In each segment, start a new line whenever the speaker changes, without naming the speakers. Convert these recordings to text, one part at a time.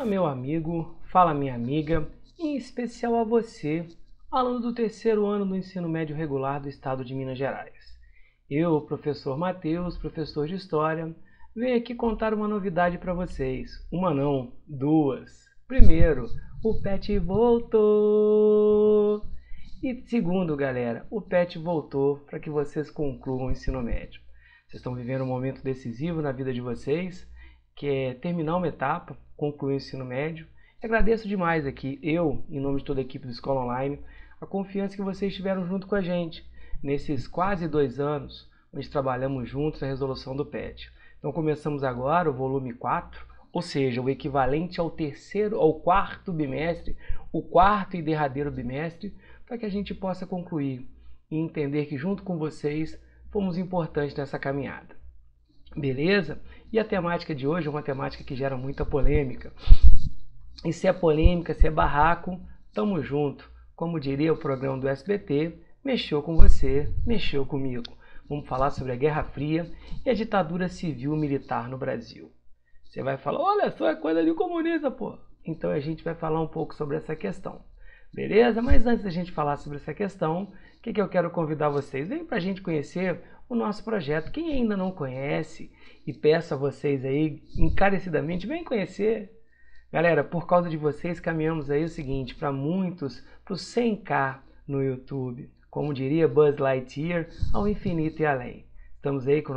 meu amigo, fala minha amiga, em especial a você, aluno do terceiro ano do ensino médio regular do estado de Minas Gerais. Eu, professor Matheus, professor de História, venho aqui contar uma novidade para vocês. Uma não, duas. Primeiro, o PET voltou! E segundo, galera, o PET voltou para que vocês concluam o ensino médio. Vocês estão vivendo um momento decisivo na vida de vocês, que é terminar uma etapa, concluir o ensino médio. E agradeço demais aqui, eu, em nome de toda a equipe do Escola Online, a confiança que vocês tiveram junto com a gente nesses quase 2 anos, onde trabalhamos juntos a resolução do PET. Então começamos agora o volume 4, ou seja, o equivalente ao quarto bimestre, o quarto e derradeiro bimestre, para que a gente possa concluir e entender que junto com vocês fomos importantes nessa caminhada. Beleza? E a temática de hoje é uma temática que gera muita polêmica. E se é polêmica, se é barraco, tamo junto. Como diria o programa do SBT, mexeu com você, mexeu comigo. Vamos falar sobre a Guerra Fria e a ditadura civil-militar no Brasil. Você vai falar, olha só, é coisa de comunista, pô. Então a gente vai falar um pouco sobre essa questão. Beleza? Mas antes da gente falar sobre essa questão, o que eu quero convidar vocês? Vem pra gente conhecer o nosso projeto. Quem ainda não conhece, e peço a vocês aí encarecidamente, vem conhecer. Galera, por causa de vocês, caminhamos aí o seguinte, para muitos, para os 100k no YouTube. Como diria Buzz Lightyear, ao infinito e além. Estamos aí com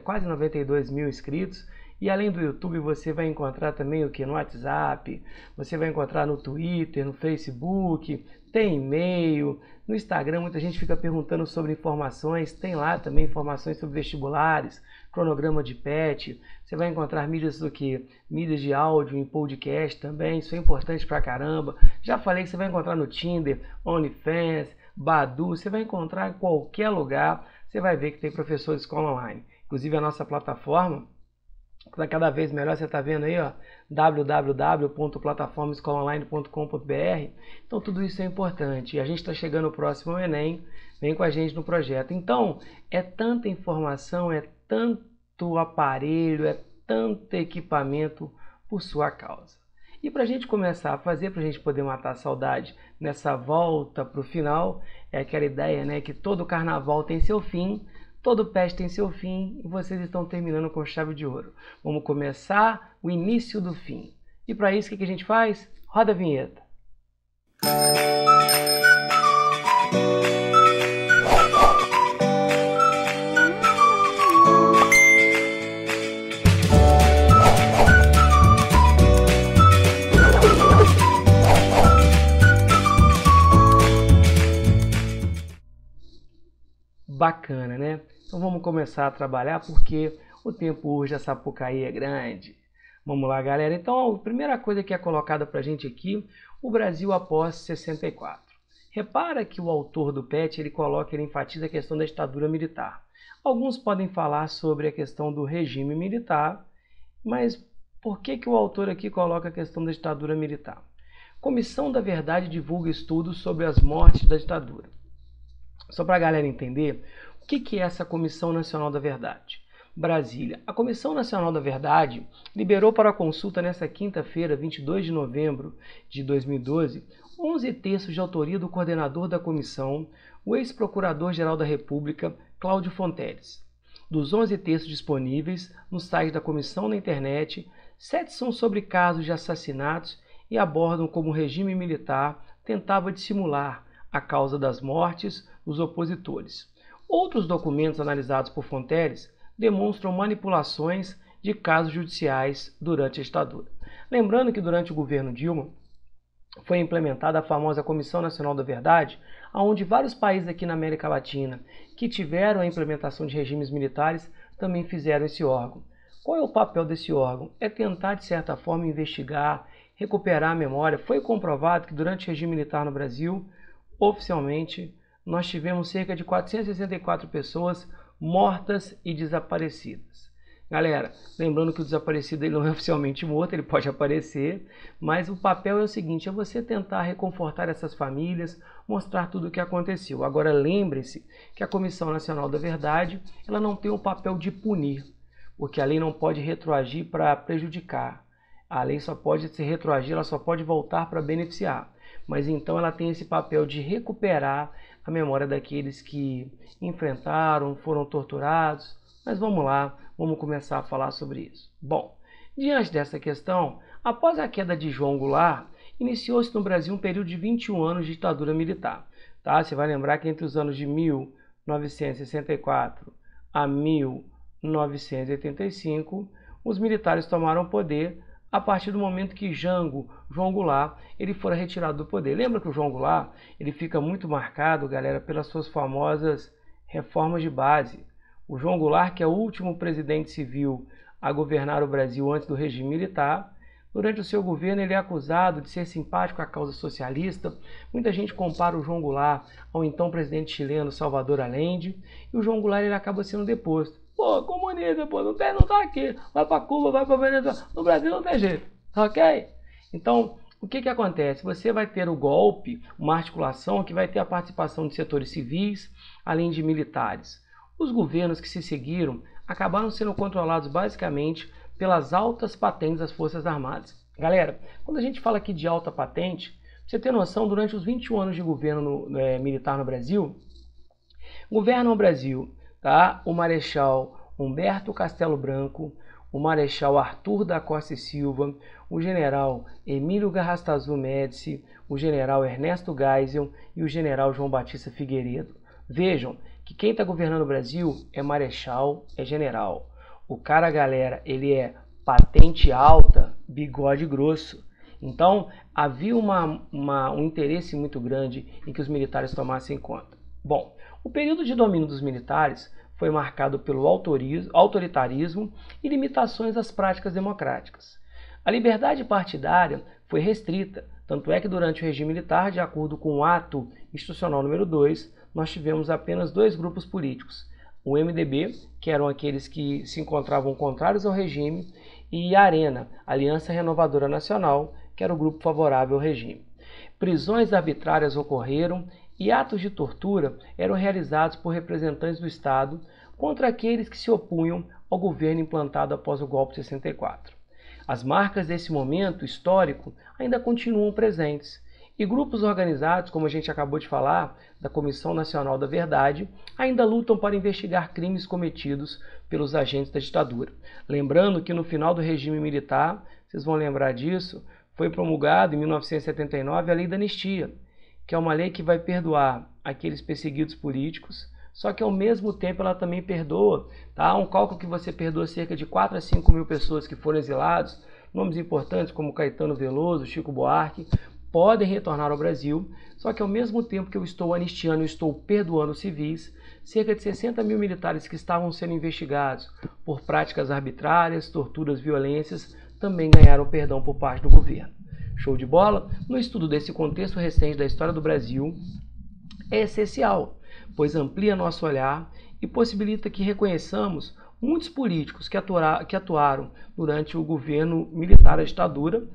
quase 92 mil inscritos. E além do YouTube, você vai encontrar também o que? No WhatsApp, você vai encontrar no Twitter, no Facebook, tem e-mail, no Instagram muita gente fica perguntando sobre informações, tem lá também informações sobre vestibulares, cronograma de PET, você vai encontrar mídias do que? Mídias de áudio em podcast também, isso é importante pra caramba. Já falei que você vai encontrar no Tinder, OnlyFans, Badu, você vai encontrar em qualquer lugar, você vai ver que tem professor de escola online. Inclusive a nossa plataforma, cada vez melhor, você está vendo aí, ó, www.plataformaescolaonline.com.br. Então tudo isso é importante. E a gente está chegando próximo ao Enem, vem com a gente no projeto. Então, é tanta informação, é tanto aparelho, é tanto equipamento por sua causa. E para a gente começar a fazer, para a gente poder matar a saudade nessa volta para o final, é aquela ideia, né, que todo carnaval tem seu fim, todo PET tem seu fim e vocês estão terminando com chave de ouro. Vamos começar o início do fim. E para isso, o que a gente faz? Roda a vinheta. Bacana, né? Então vamos começar a trabalhar porque o tempo urge, a Sapucaí é grande. Vamos lá, galera. Então a primeira coisa que é colocada para a gente aqui, o Brasil após 64. Repara que o autor do PET, ele enfatiza a questão da ditadura militar. Alguns podem falar sobre a questão do regime militar, mas por que o autor aqui coloca a questão da ditadura militar? Comissão da Verdade divulga estudos sobre as mortes da ditadura. Só para a galera entender, o que é essa Comissão Nacional da Verdade? Brasília. A Comissão Nacional da Verdade liberou para consulta nesta quinta-feira, 22 de novembro de 2012, 11 textos de autoria do coordenador da comissão, o ex-procurador-geral da República, Cláudio Fonteles. Dos 11 textos disponíveis no site da comissão na internet, 7 são sobre casos de assassinatos e abordam como o regime militar tentava dissimular a causa das mortes dos opositores. Outros documentos analisados por Fonteles demonstram manipulações de casos judiciais durante a ditadura. Lembrando que durante o governo Dilma foi implementada a famosa Comissão Nacional da Verdade, onde vários países aqui na América Latina que tiveram a implementação de regimes militares também fizeram esse órgão. Qual é o papel desse órgão? É tentar, de certa forma, investigar, recuperar a memória. Foi comprovado que durante o regime militar no Brasil, oficialmente, nós tivemos cerca de 464 pessoas mortas e desaparecidas. Galera, lembrando que o desaparecido ele não é oficialmente morto, ele pode aparecer, mas o papel é o seguinte, é você tentar reconfortar essas famílias, mostrar tudo o que aconteceu. Agora lembre-se que a Comissão Nacional da Verdade, ela não tem o papel de punir, porque a lei não pode retroagir para prejudicar. A lei só pode se retroagir, ela só pode voltar para beneficiar. Mas então ela tem esse papel de recuperar a memória daqueles que enfrentaram, foram torturados. Mas vamos lá, vamos começar a falar sobre isso. Bom, diante dessa questão, após a queda de João Goulart, iniciou-se no Brasil um período de 21 anos de ditadura militar. Tá? Você vai lembrar que entre os anos de 1964 a 1985, os militares tomaram o poder a partir do momento que João Goulart, ele fora retirado do poder. Lembra que o João Goulart, ele fica muito marcado, galera, pelas suas famosas reformas de base. O João Goulart, que é o último presidente civil a governar o Brasil antes do regime militar, durante o seu governo ele é acusado de ser simpático à causa socialista. Muita gente compara o João Goulart ao então presidente chileno Salvador Allende, e o João Goulart ele acaba sendo deposto. Pô, comunista, pô, não tá aqui, vai para Cuba, vai para Venezuela, no Brasil não tem jeito, ok? Então, o que acontece? Você vai ter o golpe, uma articulação que vai ter a participação de setores civis, além de militares. Os governos que se seguiram acabaram sendo controlados basicamente pelas altas patentes das Forças Armadas. Galera, quando a gente fala aqui de alta patente, pra você ter noção, durante os 21 anos de governo militar no Brasil, governam o Brasil, tá? O Marechal Humberto Castelo Branco, o Marechal Arthur da Costa e Silva, o General Emílio Garrastazu Médici, o General Ernesto Geisel e o General João Batista Figueiredo. Vejam que quem está governando o Brasil é marechal, é general. O cara, galera, ele é patente alta, bigode grosso. Então, havia um interesse muito grande em que os militares tomassem conta. Bom, o período de domínio dos militares foi marcado pelo autoritarismo e limitações às práticas democráticas. A liberdade partidária foi restrita, tanto é que durante o regime militar, de acordo com o Ato Institucional número 2, nós tivemos apenas dois grupos políticos, o MDB, que eram aqueles que se encontravam contrários ao regime, e a ARENA, Aliança Renovadora Nacional, que era o grupo favorável ao regime. Prisões arbitrárias ocorreram e atos de tortura eram realizados por representantes do Estado contra aqueles que se opunham ao governo implantado após o golpe de 64. As marcas desse momento histórico ainda continuam presentes, e grupos organizados, como a gente acabou de falar, da Comissão Nacional da Verdade, ainda lutam para investigar crimes cometidos pelos agentes da ditadura. Lembrando que no final do regime militar, vocês vão lembrar disso, foi promulgado em 1979 a Lei da Anistia, que é uma lei que vai perdoar aqueles perseguidos políticos, só que ao mesmo tempo ela também perdoa, tá? Um cálculo que você perdoa cerca de 4 a 5 mil pessoas que foram exilados, nomes importantes como Caetano Veloso, Chico Buarque, podem retornar ao Brasil, só que ao mesmo tempo que eu estou anistiando e estou perdoando civis, cerca de 60 mil militares que estavam sendo investigados por práticas arbitrárias, torturas, violências, também ganharam perdão por parte do governo. Show de bola? No estudo desse contexto recente da história do Brasil, é essencial, pois amplia nosso olhar e possibilita que reconheçamos muitos políticos que atuaram durante o governo militar da ditadura,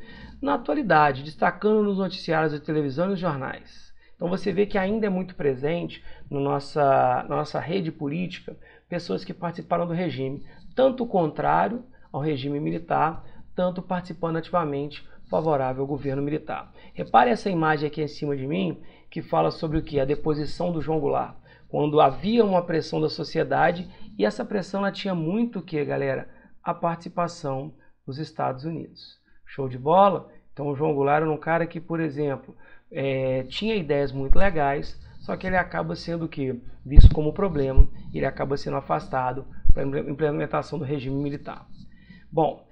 na atualidade, destacando nos noticiários da televisão e nos jornais. Então você vê que ainda é muito presente na nossa rede política pessoas que participaram do regime, tanto contrário ao regime militar, tanto participando ativamente favorável ao governo militar. Repare essa imagem aqui em cima de mim, que fala sobre o que? A deposição do João Goulart. Quando havia uma pressão da sociedade, e essa pressão ela tinha muito o que, galera? A participação dos Estados Unidos. Show de bola? Então o João Goulart era um cara que, por exemplo, tinha ideias muito legais, só que ele acaba sendo o quê? Visto como problema, ele acaba sendo afastado para a implementação do regime militar. Bom,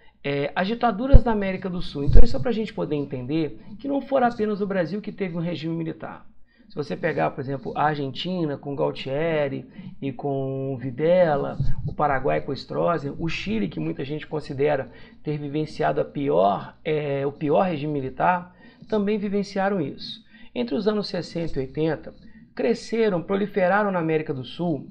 as ditaduras da América do Sul, então isso é para a gente poder entender que não foi apenas o Brasil que teve um regime militar. Se você pegar, por exemplo, a Argentina com Galtieri e com Videla, o Paraguai com Stroessner, o Chile, que muita gente considera ter vivenciado o pior regime militar, também vivenciaram isso. Entre os anos 60 e 80, proliferaram na América do Sul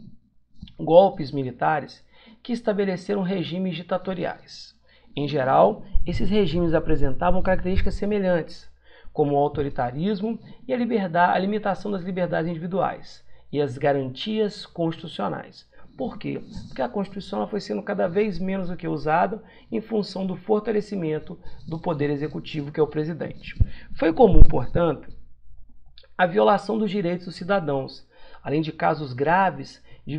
golpes militares que estabeleceram regimes ditatoriais. Em geral, esses regimes apresentavam características semelhantes, como o autoritarismo e a limitação das liberdades individuais e as garantias constitucionais. Por quê? Porque a Constituição ela foi sendo cada vez menos do que usada em função do fortalecimento do poder executivo, que é o presidente. Foi comum, portanto, a violação dos direitos dos cidadãos, além de casos graves de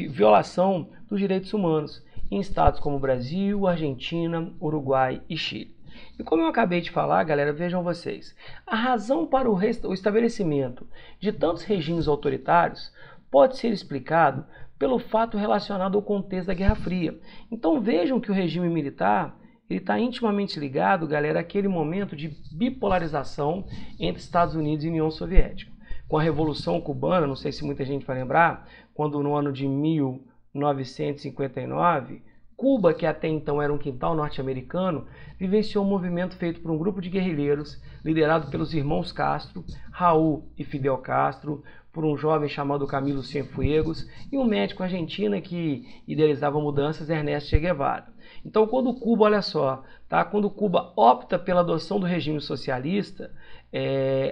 violação dos direitos humanos em estados como Brasil, Argentina, Uruguai e Chile. E como eu acabei de falar, galera, vejam vocês, a razão para o estabelecimento de tantos regimes autoritários pode ser explicado pelo fato relacionado ao contexto da Guerra Fria. Então vejam que o regime militar ele está intimamente ligado, galera, àquele momento de bipolarização entre Estados Unidos e União Soviética. Com a Revolução Cubana, não sei se muita gente vai lembrar, quando no ano de 1959, Cuba, que até então era um quintal norte-americano, vivenciou um movimento feito por um grupo de guerrilheiros liderado pelos irmãos Castro, Raul e Fidel Castro, por um jovem chamado Camilo Cienfuegos e um médico argentino que idealizava mudanças, Ernesto Che Guevara. Então, quando Cuba, olha só, tá? Quando Cuba opta pela adoção do regime socialista,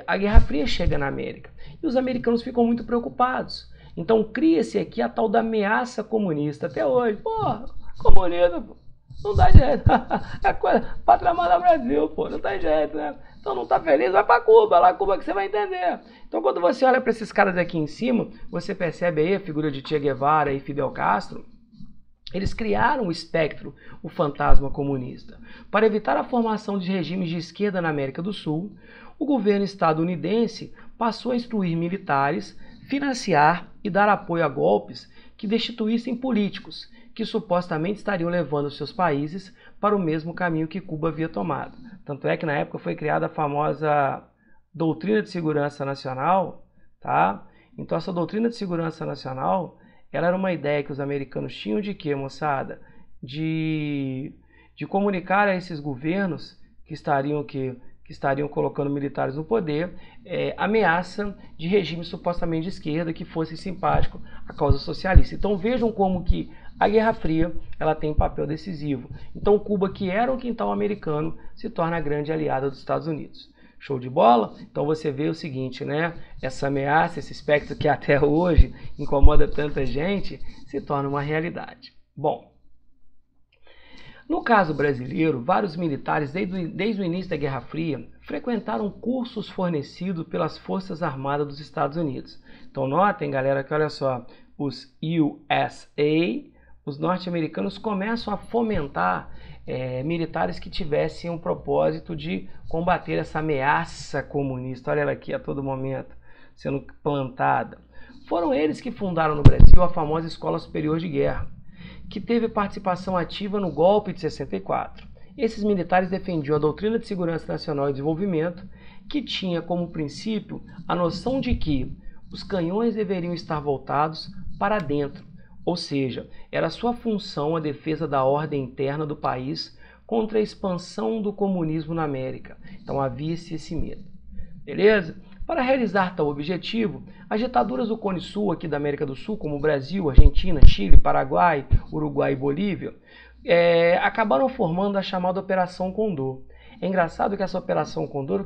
a Guerra Fria chega na América e os americanos ficam muito preocupados. Então, cria-se aqui a tal da ameaça comunista até hoje. Porra, comunismo, não dá jeito. É coisa para tramar no Brasil, pô, não tem jeito, né? Então não tá feliz, vai para Cuba, lá Cuba que você vai entender. Então quando você olha para esses caras aqui em cima, você percebe aí a figura de Che Guevara e Fidel Castro. Eles criaram o espectro, o fantasma comunista. Para evitar a formação de regimes de esquerda na América do Sul, o governo estadunidense passou a instruir militares, financiar e dar apoio a golpes que destituíssem políticos, que supostamente estariam levando seus países para o mesmo caminho que Cuba havia tomado. Tanto é que na época foi criada a famosa Doutrina de Segurança Nacional, tá? Então essa Doutrina de Segurança Nacional, ela era uma ideia que os americanos tinham de quê, moçada? De comunicar a esses governos que estariam colocando militares no poder, ameaça de regime supostamente de esquerda que fosse simpático à causa socialista. Então vejam como que a Guerra Fria ela tem um papel decisivo. Então Cuba, que era um quintal americano, se torna a grande aliada dos Estados Unidos. Show de bola? Então você vê o seguinte, né? Essa ameaça, esse espectro que até hoje incomoda tanta gente, se torna uma realidade. Bom, no caso brasileiro, vários militares, desde o início da Guerra Fria, frequentaram cursos fornecidos pelas Forças Armadas dos Estados Unidos. Então notem, galera, que olha só, os USA, os norte-americanos começam a fomentar militares que tivessem um propósito de combater essa ameaça comunista. Olha ela aqui a todo momento sendo plantada. Foram eles que fundaram no Brasil a famosa Escola Superior de Guerra, que teve participação ativa no golpe de 64. Esses militares defendiam a doutrina de segurança nacional e desenvolvimento, que tinha como princípio a noção de que os canhões deveriam estar voltados para dentro, ou seja, era sua função a defesa da ordem interna do país contra a expansão do comunismo na América. Então havia-se esse medo. Beleza? Para realizar tal objetivo, as ditaduras do Cone Sul aqui da América do Sul, como Brasil, Argentina, Chile, Paraguai, Uruguai e Bolívia, acabaram formando a chamada Operação Condor. É engraçado que essa Operação Condor,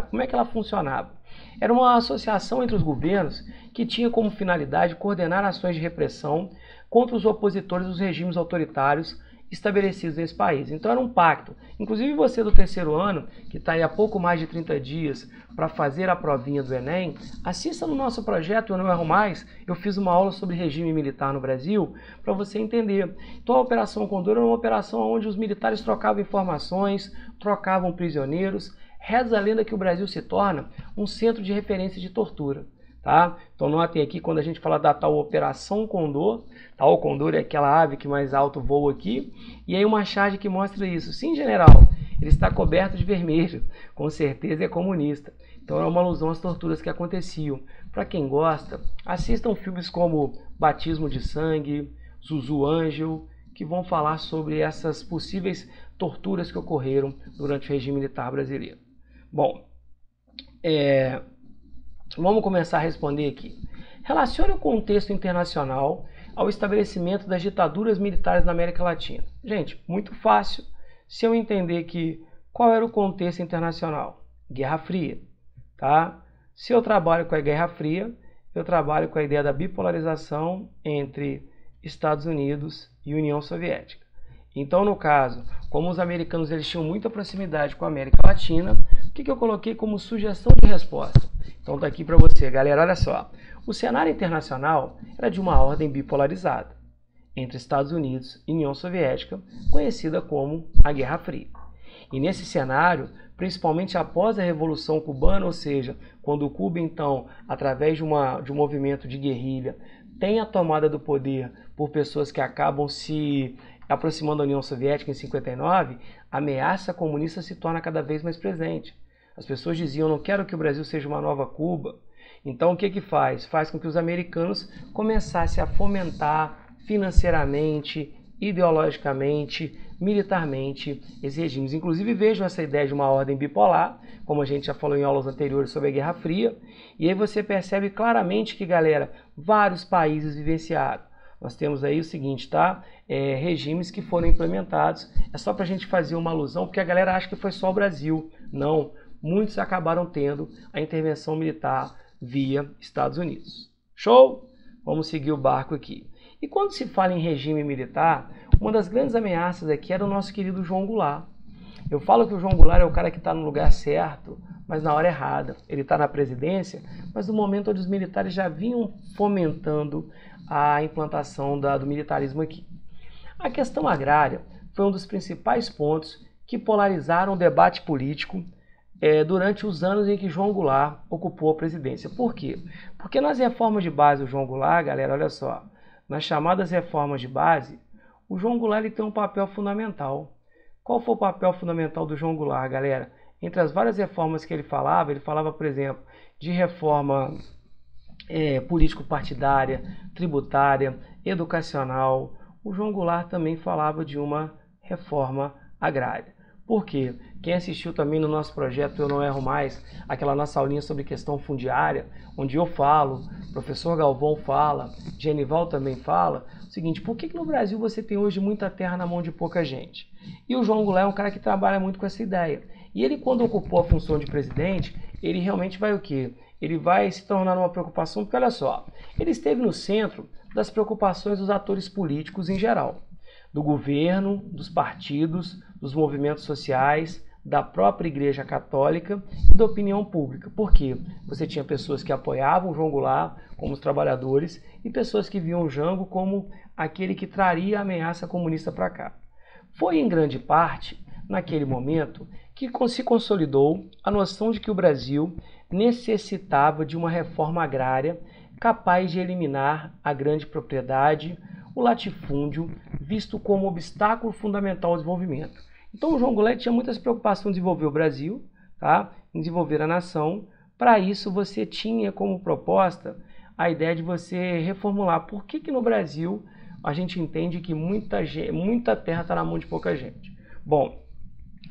como é que ela funcionava? Era uma associação entre os governos que tinha como finalidade coordenar ações de repressão contra os opositores dos regimes autoritários estabelecidos nesse país. Então era um pacto. Inclusive você do terceiro ano, que está aí há pouco mais de 30 dias para fazer a provinha do Enem, assista no nosso projeto Eu Não Erro Mais. Eu fiz uma aula sobre regime militar no Brasil para você entender. Então a Operação Condor era uma operação onde os militares trocavam informações, trocavam prisioneiros. Reza a lenda que o Brasil se torna um centro de referência de tortura. Tá? Então notem aqui quando a gente fala da tal Operação Condor, tá? O Condor é aquela ave que mais alto voa aqui, e aí uma charge que mostra isso. Sim, general, ele está coberto de vermelho, com certeza é comunista. Então é uma alusão às torturas que aconteciam. Para quem gosta, assistam filmes como Batismo de Sangue, Zuzu Angel, que vão falar sobre essas possíveis torturas que ocorreram durante o regime militar brasileiro. Bom, vamos começar a responder aqui. Relacione o contexto internacional ao estabelecimento das ditaduras militares na América Latina. Gente, muito fácil se eu entender que qual era o contexto internacional? Guerra Fria, tá? Se eu trabalho com a Guerra Fria, eu trabalho com a ideia da bipolarização entre Estados Unidos e União Soviética. Então, no caso, como os americanos eles tinham muita proximidade com a América Latina, o que eu coloquei como sugestão de resposta? Então tá aqui para você, galera, olha só. O cenário internacional era de uma ordem bipolarizada entre Estados Unidos e União Soviética, conhecida como a Guerra Fria. E nesse cenário, principalmente após a Revolução Cubana, ou seja, quando Cuba, então, através de um movimento de guerrilha, tem a tomada do poder por pessoas que acabam se aproximando da União Soviética em 59, a ameaça comunista se torna cada vez mais presente. As pessoas diziam, não quero que o Brasil seja uma nova Cuba. Então o que faz? Faz com que os americanos começassem a fomentar financeiramente, ideologicamente, militarmente esses regimes. Inclusive vejam essa ideia de uma ordem bipolar, como a gente já falou em aulas anteriores sobre a Guerra Fria, e aí você percebe claramente que, galera, vários países vivenciaram. Nós temos aí o seguinte, tá? Regimes que foram implementados. É só para a gente fazer uma alusão, porque a galera acha que foi só o Brasil. Não, muitos acabaram tendo a intervenção militar via Estados Unidos. Show? Vamos seguir o barco aqui. E quando se fala em regime militar, uma das grandes ameaças aqui era o nosso querido João Goulart. Eu falo que o João Goulart é o cara que está no lugar certo, mas na hora errada. Ele está na presidência, mas no momento onde os militares já vinham fomentando a implantação do militarismo aqui. A questão agrária foi um dos principais pontos que polarizaram o debate político durante os anos em que João Goulart ocupou a presidência. Por quê? Porque nas reformas de base do João Goulart, galera, olha só, nas chamadas reformas de base, o João Goulart ele tem um papel fundamental. Qual foi o papel fundamental do João Goulart, galera? Entre as várias reformas que ele falava, por exemplo, de reforma político-partidária, tributária, educacional. O João Goulart também falava de uma reforma agrária. Por quê? Quem assistiu também no nosso projeto Eu Não Erro Mais, aquela nossa aulinha sobre questão fundiária, onde eu falo, o professor Galvão fala, Genival também fala, o seguinte, por que no Brasil você tem hoje muita terra na mão de pouca gente? E o João Goulart é um cara que trabalha muito com essa ideia. E ele, quando ocupou a função de presidente, ele realmente vai o quê? Ele vai se tornar uma preocupação, porque olha só, ele esteve no centro das preocupações dos atores políticos em geral, do governo, dos partidos, dos movimentos sociais, da própria Igreja Católica e da opinião pública. Por quê? Você tinha pessoas que apoiavam João Goulart como os trabalhadores e pessoas que viam o Jango como aquele que traria a ameaça comunista para cá. Foi em grande parte, naquele momento, que se consolidou a noção de que o Brasil necessitava de uma reforma agrária capaz de eliminar a grande propriedade, o latifúndio, visto como obstáculo fundamental ao desenvolvimento. Então o João Goulart tinha muitas preocupações em desenvolver o Brasil, tá? Em desenvolver a nação. Para isso você tinha como proposta a ideia de você reformular. Por que no Brasil a gente entende que muita terra está na mão de pouca gente? Bom,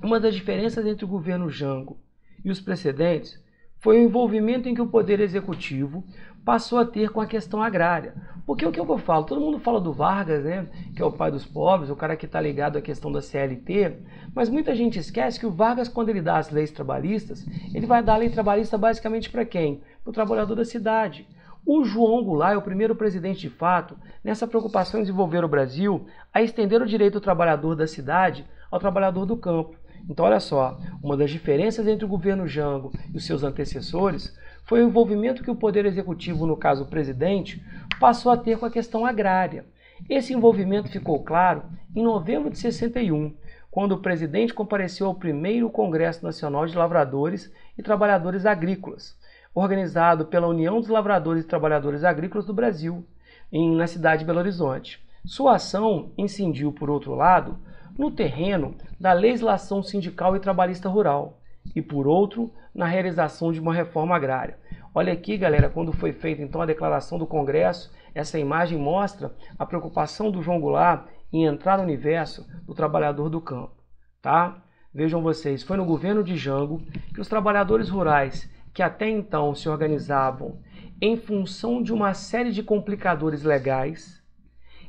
uma das diferenças entre o governo Jango e os precedentes foi o envolvimento em que o Poder Executivo passou a ter com a questão agrária. Porque o que eu falo? Todo mundo fala do Vargas, né? Que é o pai dos pobres, o cara que está ligado à questão da CLT, mas muita gente esquece que o Vargas, quando ele dá as leis trabalhistas, ele vai dar a lei trabalhista basicamente para quem? Para o trabalhador da cidade. O João Goulart é o primeiro presidente de fato nessa preocupação em desenvolver o Brasil a estender o direito do trabalhador da cidade ao trabalhador do campo. Então olha só, uma das diferenças entre o governo Jango e os seus antecessores foi o envolvimento que o Poder Executivo, no caso o presidente, passou a ter com a questão agrária. Esse envolvimento ficou claro em novembro de 61, quando o presidente compareceu ao primeiro Congresso Nacional de Lavradores e Trabalhadores Agrícolas, organizado pela União dos Lavradores e Trabalhadores Agrícolas do Brasil, na cidade de Belo Horizonte. Sua ação incidiu, por outro lado, no terreno da legislação sindical e trabalhista rural e, por outro, na realização de uma reforma agrária. Olha aqui, galera, quando foi feita então a declaração do Congresso, essa imagem mostra a preocupação do João Goulart em entrar no universo do trabalhador do campo, tá? Vejam vocês, foi no governo de Jango que os trabalhadores rurais, que até então se organizavam em função de uma série de complicadores legais,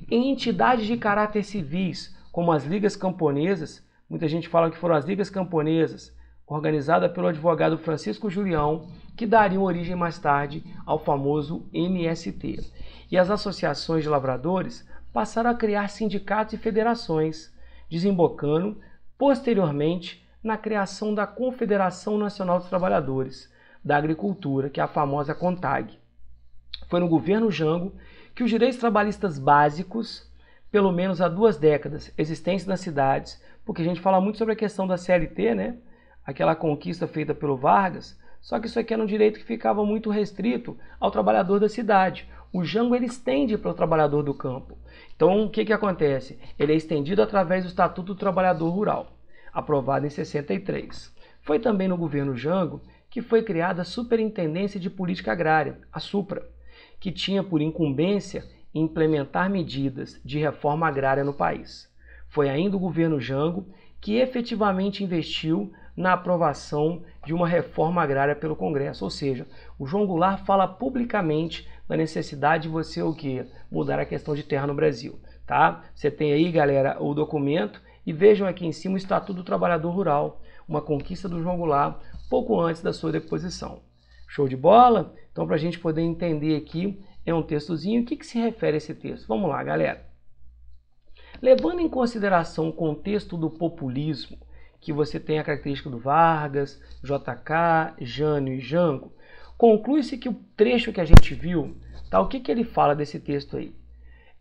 em entidades de caráter civis, como as Ligas Camponesas, muita gente fala que foram as Ligas Camponesas, organizada pelo advogado Francisco Julião, que dariam origem mais tarde ao famoso MST. E as associações de lavradores passaram a criar sindicatos e federações, desembocando, posteriormente, na criação da Confederação Nacional dos Trabalhadores da Agricultura, que é a famosa CONTAG. Foi no governo Jango que os direitos trabalhistas básicos, pelo menos há 2 décadas, existentes nas cidades, porque a gente fala muito sobre a questão da CLT, né? Aquela conquista feita pelo Vargas, só que isso aqui era um direito que ficava muito restrito ao trabalhador da cidade. O Jango ele estende para o trabalhador do campo. Então o que acontece? Ele é estendido através do Estatuto do Trabalhador Rural, aprovado em 63. Foi também no governo Jango que foi criada a Superintendência de Política Agrária, a SUPRA, que tinha por incumbência implementar medidas de reforma agrária no país. Foi ainda o governo Jango que efetivamente investiu na aprovação de uma reforma agrária pelo Congresso, ou seja, o João Goulart fala publicamente da necessidade de você o quê? Mudar a questão de terra no Brasil, tá? Você tem aí, galera, o documento e vejam aqui em cima o Estatuto do Trabalhador Rural, uma conquista do João Goulart pouco antes da sua deposição. Show de bola? Então, para a gente poder entender aqui, é um textozinho. O que se refere a esse texto? Vamos lá, galera. Levando em consideração o contexto do populismo, que você tem a característica do Vargas, JK, Jânio e Jango, conclui-se que o trecho que a gente viu, tá, o que ele fala desse texto aí?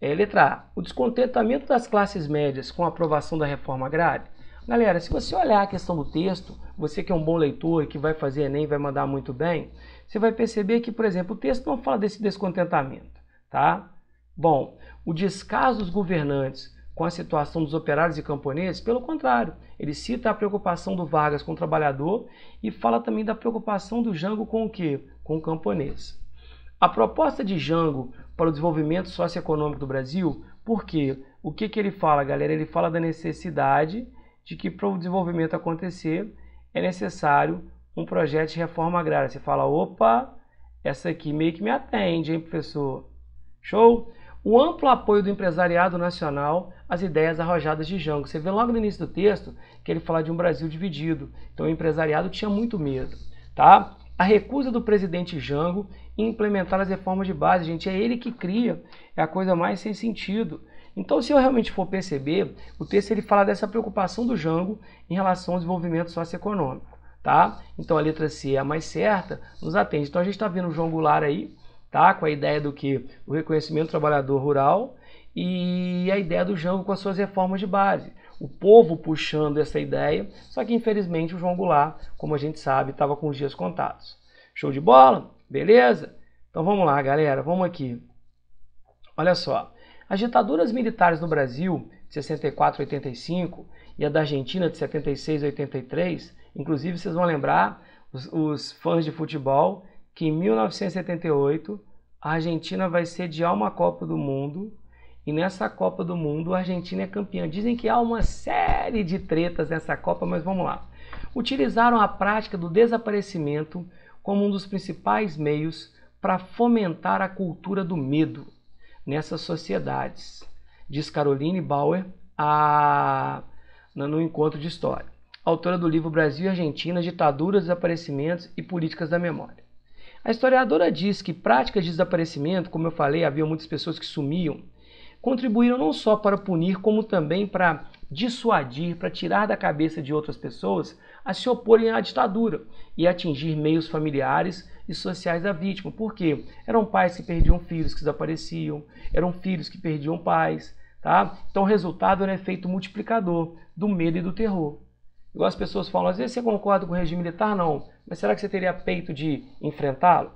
Letra A, o descontentamento das classes médias com a aprovação da reforma agrária. Galera, se você olhar a questão do texto, você que é um bom leitor e que vai fazer Enem, vai mandar muito bem, você vai perceber que, por exemplo, o texto não fala desse descontentamento, tá? Bom, o descaso dos governantes com a situação dos operários e camponeses, pelo contrário, ele cita a preocupação do Vargas com o trabalhador e fala também da preocupação do Jango com o quê? Com o camponês. A proposta de Jango para o desenvolvimento socioeconômico do Brasil, por quê? O que ele fala, galera? Ele fala da necessidade de que para o desenvolvimento acontecer é necessário um projeto de reforma agrária. Você fala, opa, essa aqui meio que me atende, hein, professor? Show? O amplo apoio do empresariado nacional às ideias arrojadas de Jango. Você vê logo no início do texto que ele fala de um Brasil dividido. Então o empresariado tinha muito medo, tá? A recusa do presidente Jango em implementar as reformas de base, gente, é ele que cria, é a coisa mais sem sentido. Então, se eu realmente for perceber, o texto ele fala dessa preocupação do Jango em relação ao desenvolvimento socioeconômico, tá? Então a letra C é a mais certa, nos atende. Então a gente está vendo o João Goulart aí, tá? Com a ideia do que? O reconhecimento do trabalhador rural e a ideia do Jango com as suas reformas de base. O povo puxando essa ideia, só que infelizmente o João Goulart, como a gente sabe, estava com os dias contados. Show de bola? Beleza? Então vamos lá, galera, vamos aqui. Olha só, as ditaduras militares no Brasil, de 64 a 85, e a da Argentina, de 76 a 83, inclusive vocês vão lembrar, os fãs de futebol, que em 1978 a Argentina vai sediar uma Copa do Mundo, e nessa Copa do Mundo a Argentina é campeã. Dizem que há uma série de tretas nessa Copa, mas vamos lá. Utilizaram a prática do desaparecimento como um dos principais meios para fomentar a cultura do medo nessas sociedades, diz Caroline Bauer no Encontro de História, autora do livro Brasil e Argentina, Ditaduras, Desaparecimentos e Políticas da Memória. A historiadora diz que práticas de desaparecimento, como eu falei, havia muitas pessoas que sumiam, contribuíram não só para punir, como também para dissuadir, para tirar da cabeça de outras pessoas a se oporem à ditadura e atingir meios familiares e sociais da vítima. Por quê? Eram pais que perdiam filhos que desapareciam, eram filhos que perdiam pais, tá? Então o resultado era um efeito multiplicador do medo e do terror. Igual as pessoas falam, às vezes você concorda com o regime militar? Não. Mas será que você teria peito de enfrentá-lo?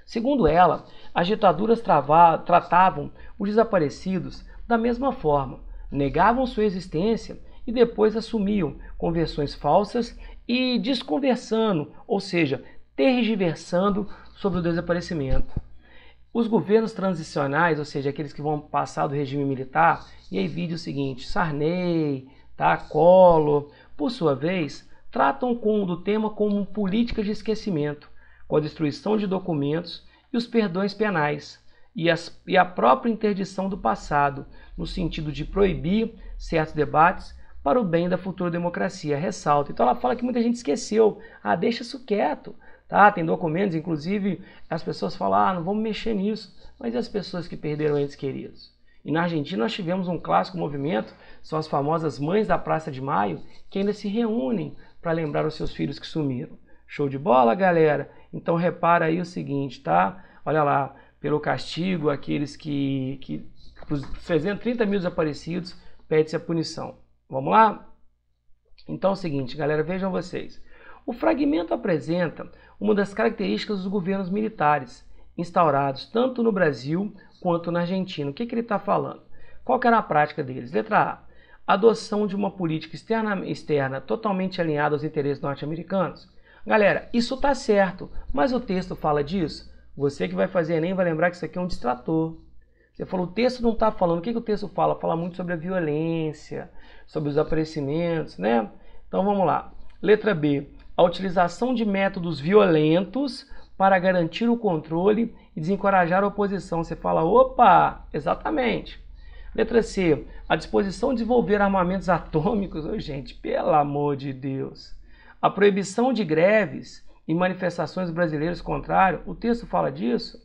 Segundo ela, as ditaduras tratavam os desaparecidos da mesma forma, negavam sua existência e depois assumiam com versões falsas e desconversando, ou seja, tergiversando sobre o desaparecimento. Os governos transicionais, ou seja, aqueles que vão passar do regime militar, e aí vide o seguinte, Sarney, tá, Collor, por sua vez, tratam do tema como política de esquecimento, com a destruição de documentos e os perdões penais, e a própria interdição do passado, no sentido de proibir certos debates para o bem da futura democracia, ressalta. Então ela fala que muita gente esqueceu, deixa isso quieto, tá? Tem documentos, inclusive as pessoas falam, não vamos mexer nisso, mas e as pessoas que perderam entes queridos? E na Argentina nós tivemos um clássico movimento, são as famosas Mães da Praça de Maio, que ainda se reúnem para lembrar os seus filhos que sumiram. Show de bola, galera? Então repara aí o seguinte, tá? Olha lá, pelo castigo, aqueles que os 330 mil desaparecidos, pede-se a punição. Vamos lá? Então é o seguinte, galera, vejam vocês. O fragmento apresenta uma das características dos governos militares, instaurados tanto no Brasil quanto na Argentina. O que ele está falando? Qual que era a prática deles? Letra A. Adoção de uma política externa totalmente alinhada aos interesses norte-americanos. Galera, isso está certo, mas o texto fala disso? Você que vai fazer Enem vai lembrar que isso aqui é um distrator. Você falou, o texto não está falando. O que o texto fala? Fala muito sobre a violência, sobre os desaparecimentos, né? Então vamos lá. Letra B. A utilização de métodos violentos para garantir o controle e desencorajar a oposição. Você fala, opa, exatamente. Letra C. A disposição de desenvolver armamentos atômicos. Oh, gente, pelo amor de Deus. A proibição de greves e manifestações brasileiras contrárias. O texto fala disso.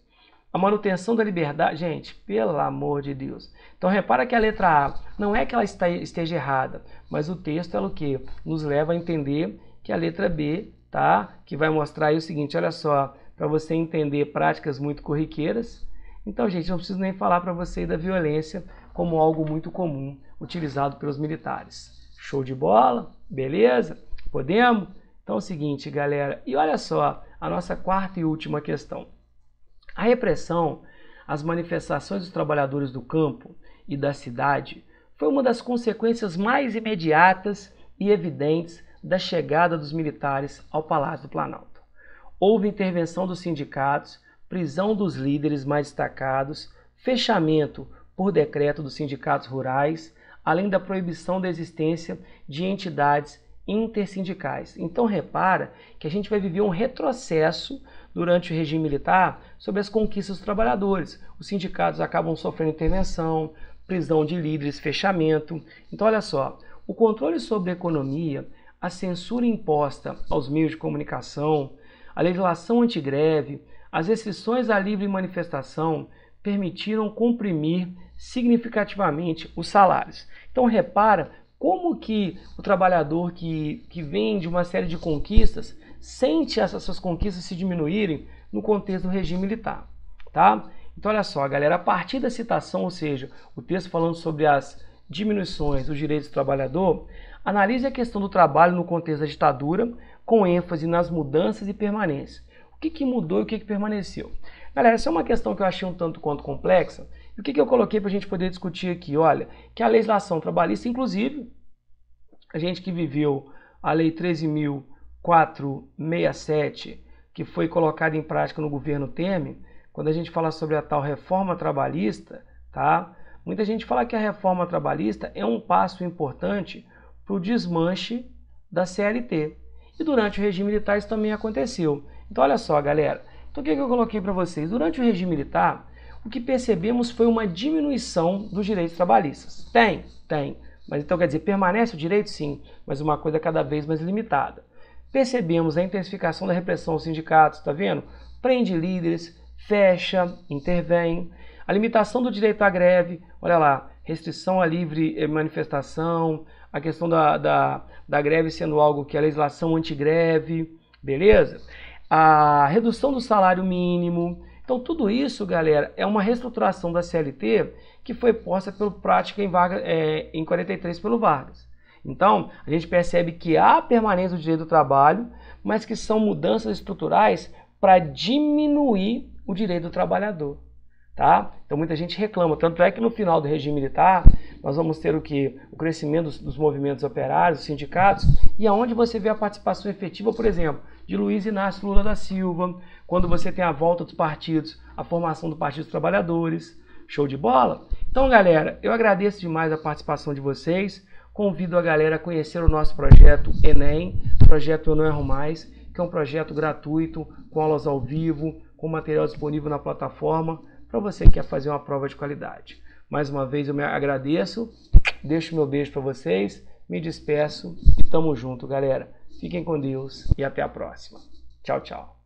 A manutenção da liberdade. Gente, pelo amor de Deus. Então repara que a letra A não é que ela esteja errada, mas o texto é o que nos leva a entender que a letra B, tá? Que vai mostrar aí o seguinte, olha só, para você entender práticas muito corriqueiras. Então, gente, não preciso nem falar para você da violência como algo muito comum utilizado pelos militares. Show de bola? Beleza? Podemos? Então é o seguinte, galera, e olha só, a nossa quarta e última questão. A repressão às manifestações dos trabalhadores do campo e da cidade foi uma das consequências mais imediatas e evidentes da chegada dos militares ao Palácio do Planalto. Houve intervenção dos sindicatos, prisão dos líderes mais destacados, fechamento por decreto dos sindicatos rurais, além da proibição da existência de entidades intersindicais. Então repara que a gente vai viver um retrocesso durante o regime militar sobre as conquistas dos trabalhadores. Os sindicatos acabam sofrendo intervenção, prisão de líderes, fechamento. Então olha só, o controle sobre a economia, a censura imposta aos meios de comunicação, a legislação antigreve, as restrições à livre manifestação permitiram comprimir significativamente os salários. Então repara como que o trabalhador que vem de uma série de conquistas sente essas conquistas se diminuírem no contexto do regime militar, tá? Então olha só, galera, a partir da citação, ou seja, o texto falando sobre as diminuições dos direitos do trabalhador, analise a questão do trabalho no contexto da ditadura, com ênfase nas mudanças e permanência. O que mudou e o que permaneceu? Galera, essa é uma questão que eu achei um tanto quanto complexa. E o que eu coloquei para a gente poder discutir aqui? Olha, que a legislação trabalhista, inclusive, a gente que viveu a Lei 13.467, que foi colocada em prática no governo Temer, quando a gente fala sobre a tal reforma trabalhista, tá? Muita gente fala que a reforma trabalhista é um passo importante para o desmanche da CLT. E durante o regime militar isso também aconteceu. Então olha só, galera. Então o que eu coloquei para vocês? Durante o regime militar, o que percebemos foi uma diminuição dos direitos trabalhistas. Tem. Mas então quer dizer, permanece o direito? Sim, mas uma coisa cada vez mais limitada. Percebemos a intensificação da repressão aos sindicatos, tá vendo? Prende líderes, fecha, intervém. A limitação do direito à greve, olha lá, restrição à livre manifestação, a questão da greve sendo algo que é a legislação antigreve, beleza? A redução do salário mínimo. Então tudo isso, galera, é uma reestruturação da CLT que foi posta pelo prática em 43 pelo Vargas. Então, a gente percebe que há permanência do direito do trabalho, mas que são mudanças estruturais para diminuir o direito do trabalhador. Tá? Então muita gente reclama, tanto é que no final do regime militar nós vamos ter o que? O crescimento dos movimentos operários, dos sindicatos, e aonde você vê a participação efetiva, por exemplo, de Luiz Inácio Lula da Silva, quando você tem a volta dos partidos, a formação do Partido dos Trabalhadores. Show de bola? Então, galera, eu agradeço demais a participação de vocês, convido a galera a conhecer o nosso projeto Enem, projeto Eu Não Erro Mais, que é um projeto gratuito, com aulas ao vivo, com material disponível na plataforma, para você que quer fazer uma prova de qualidade. Mais uma vez eu me agradeço, deixo meu beijo para vocês, me despeço e tamo junto, galera. Fiquem com Deus e até a próxima. Tchau, tchau.